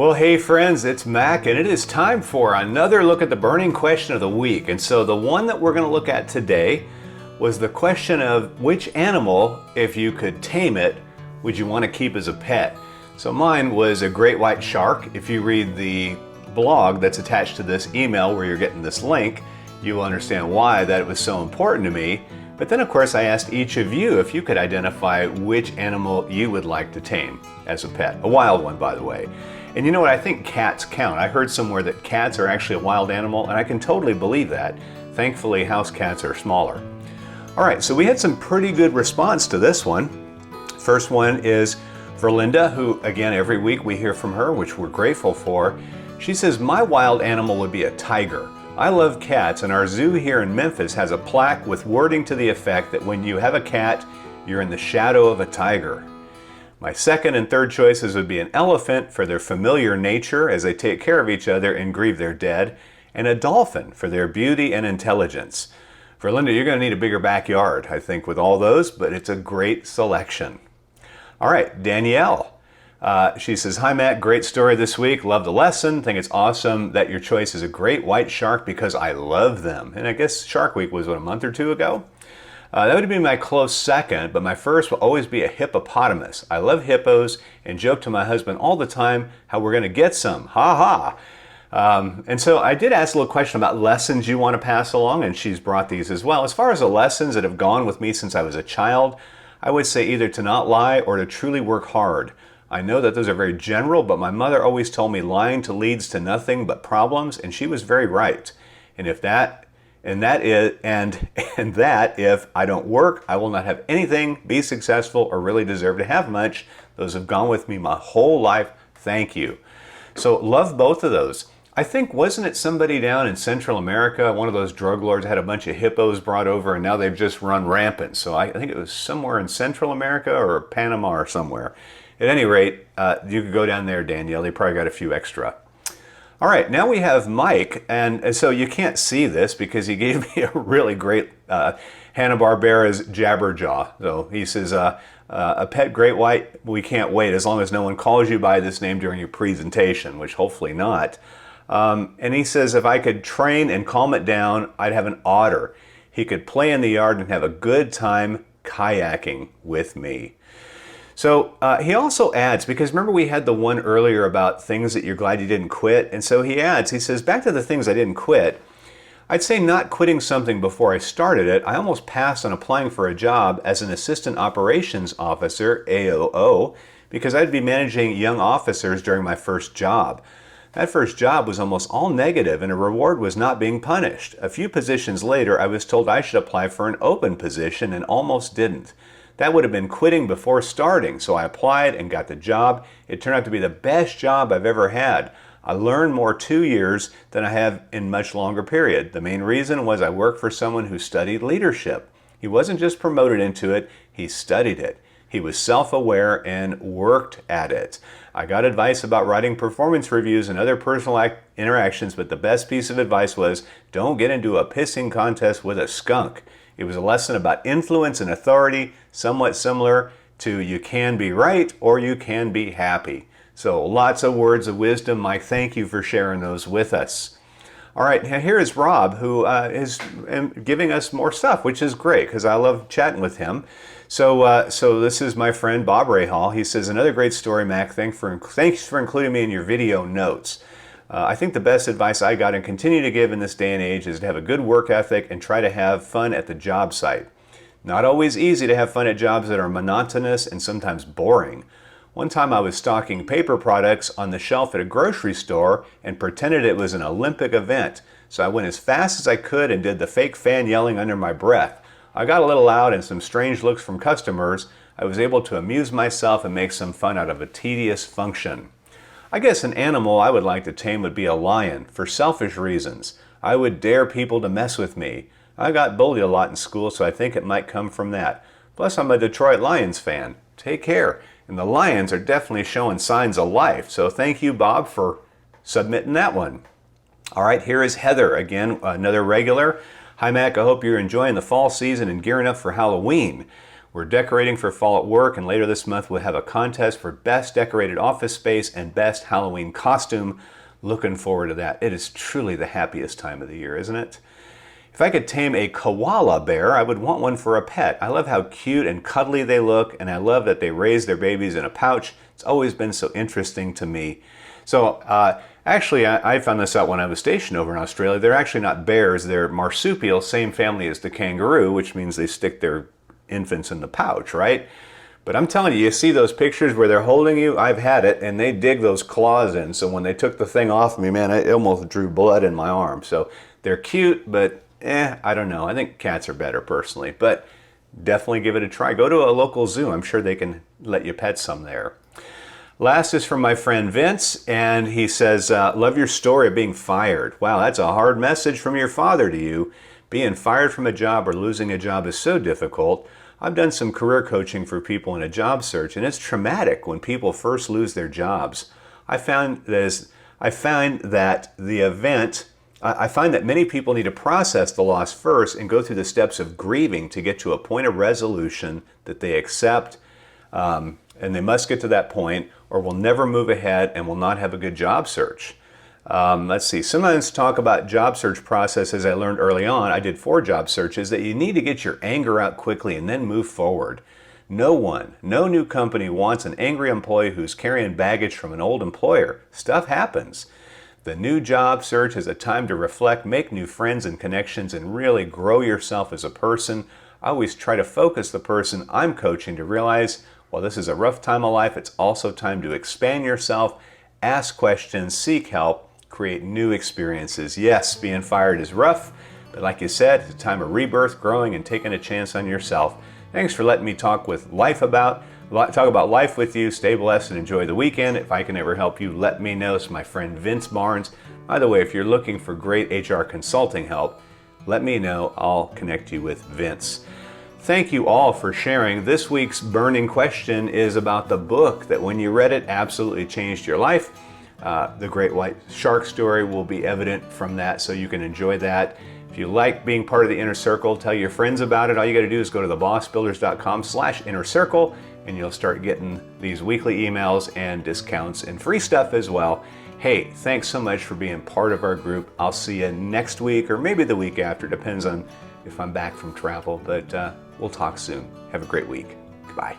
Well, hey friends, it's Mac, and it is time for another look at the burning question of the week. And so the one that we're going to look at today was the question of which animal, if you could tame it, would you want to keep as a pet? So mine was a great white shark. If you read the blog that's attached to this email where you're getting this link, you will understand why that it was so important to me. But then, of course, I asked each of you if you could identify which animal you would like to tame as a pet. A wild one, by the way. And you know what? I think cats count. I heard somewhere that cats are actually a wild animal, and I can totally believe that. Thankfully, house cats are smaller. All right, so we had some pretty good response to this one. First one is for Linda, who, again, every week we hear from her, which we're grateful for. She says, my wild animal would be a tiger. I love cats, and our zoo here in Memphis has a plaque with wording to the effect that when you have a cat, you're in the shadow of a tiger. My second and third choices would be an elephant for their familiar nature as they take care of each other and grieve their dead, and a dolphin for their beauty and intelligence. For Linda, you're going to need a bigger backyard, I think, with all those, but it's a great selection. All right, Danielle. She says, hi Matt, great story this week. Love the lesson. Think it's awesome that your choice is a great white shark because I love them. And I guess Shark Week was, what, a month or two ago? That would be my close second, but my first will always be a hippopotamus. I love hippos and joke to my husband all the time how we're going to get some. Ha ha. And so I did ask a little question about lessons you want to pass along, and she's brought these as well. As far as the lessons that have gone with me since I was a child, I would say either to not lie or to truly work hard. I know that those are very general, but my mother always told me lying leads to nothing but problems, and she was very right. And if I don't work, I will not have anything, be successful, or really deserve to have much. Those have gone with me my whole life. Thank you. So love both of those. I think, wasn't it somebody down in Central America, one of those drug lords had a bunch of hippos brought over and now they've just run rampant. So I think it was somewhere in Central America or Panama or somewhere. At any rate, you could go down there, Danielle. They probably got a few extra. All right, now we have Mike, and so you can't see this because he gave me a really great Hanna-Barbera's Jabberjaw. So he says, a pet great white, we can't wait as long as no one calls you by this name during your presentation, which hopefully not. And he says, if I could train and calm it down, I'd have an otter. He could play in the yard and have a good time kayaking with me. So he also adds, because remember we had the one earlier about things that you're glad you didn't quit, and so he adds, he says, back to the things I didn't quit, I'd say not quitting something before I started it. I almost passed on applying for a job as an assistant operations officer, AOO, because I'd be managing young officers during my first job. That first job was almost all negative and a reward was not being punished. A few positions later, I was told I should apply for an open position and almost didn't. That would have been quitting before starting, so I applied and got the job. It turned out to be the best job I've ever had. I learned more 2 years than I have in much longer period. The main reason was I worked for someone who studied leadership. He wasn't just promoted into it, he studied it. He was self-aware and worked at it. I got advice about writing performance reviews and other personal interactions, but the best piece of advice was, don't get into a pissing contest with a skunk. It was a lesson about influence and authority, somewhat similar to you can be right or you can be happy. So lots of words of wisdom. Mike, thank you for sharing those with us. All right, now here is Rob, who is giving us more stuff, which is great because I love chatting with him. So this is my friend Bob Rahal. He says, another greats story, Mac. Thanks for including me in your video notes. I think the best advice I got and continue to give in this day and age is to have a good work ethic and try to have fun at the job site. Not always easy to have fun at jobs that are monotonous and sometimes boring. One time I was stocking paper products on the shelf at a grocery store and pretended it was an Olympic event. So I went as fast as I could and did the fake fan yelling under my breath. I got a little loud and some strange looks from customers. I was able to amuse myself and make some fun out of a tedious function. I guess an animal I would like to tame would be a lion, for selfish reasons. I would dare people to mess with me. I got bullied a lot in school, so I think it might come from that. Plus, I'm a Detroit Lions fan. Take care. And the Lions are definitely showing signs of life, so thank you, Bob, for submitting that one. All right, here is Heather, again, another regular. Hi, Mac. I hope you're enjoying the fall season and gearing up for Halloween. We're decorating for fall at work, and later this month we'll have a contest for best decorated office space and best Halloween costume. Looking forward to that. It is truly the happiest time of the year, isn't it? If I could tame a koala bear, I would want one for a pet. I love how cute and cuddly they look, and I love that they raise their babies in a pouch. It's always been so interesting to me. So actually, I found this out when I was stationed over in Australia. They're actually not bears, they're marsupial, same family as the kangaroo, which means they stick their infants in the pouch, right? But I'm telling you, you see those pictures where they're holding you? I've had it, and they dig those claws in. So when they took the thing off me, man, it almost drew blood in my arm. So they're cute, but I don't know. I think cats are better personally, but definitely give it a try. Go to a local zoo. I'm sure they can let you pet some there. Last is from my friend Vince, and he says, love your story of being fired. Wow, that's a hard message from your father to you. Being fired from a job or losing a job is so difficult. I've done some career coaching for people in a job search, and it's traumatic when people first lose their jobs. I find that many people need to process the loss first and go through the steps of grieving to get to a point of resolution that they accept, and they must get to that point or will never move ahead and will not have a good job search. Let's see, sometimes talk about job search process. As I learned early on, I did 4 job searches, that you need to get your anger out quickly and then move forward. No new company wants an angry employee who's carrying baggage from an old employer. Stuff happens. The new job search is a time to reflect, make new friends and connections, and really grow yourself as a person. I always try to focus the person I'm coaching to realize, while this is a rough time of life, it's also time to expand yourself, ask questions, seek help, create new experiences. Yes, being fired is rough, but like you said, it's a time of rebirth, growing, and taking a chance on yourself. Thanks for letting me talk about life with you. Stay blessed and enjoy the weekend. If I can ever help you, let me know. It's my friend Vince Barnes. By the way, if you're looking for great HR consulting help, let me know. I'll connect you with Vince. Thank you all for sharing. This week's burning question is about the book that when you read it absolutely changed your life. The Great White Shark story will be evident from that, so you can enjoy that. If you like being part of the Inner Circle, tell your friends about it. All you got to do is go to thebossbuilders.com/inner circle, and you'll start getting these weekly emails and discounts and free stuff as well. Hey, thanks so much for being part of our group. I'll see you next week or maybe the week after. Depends on if I'm back from travel, but we'll talk soon. Have a great week. Goodbye.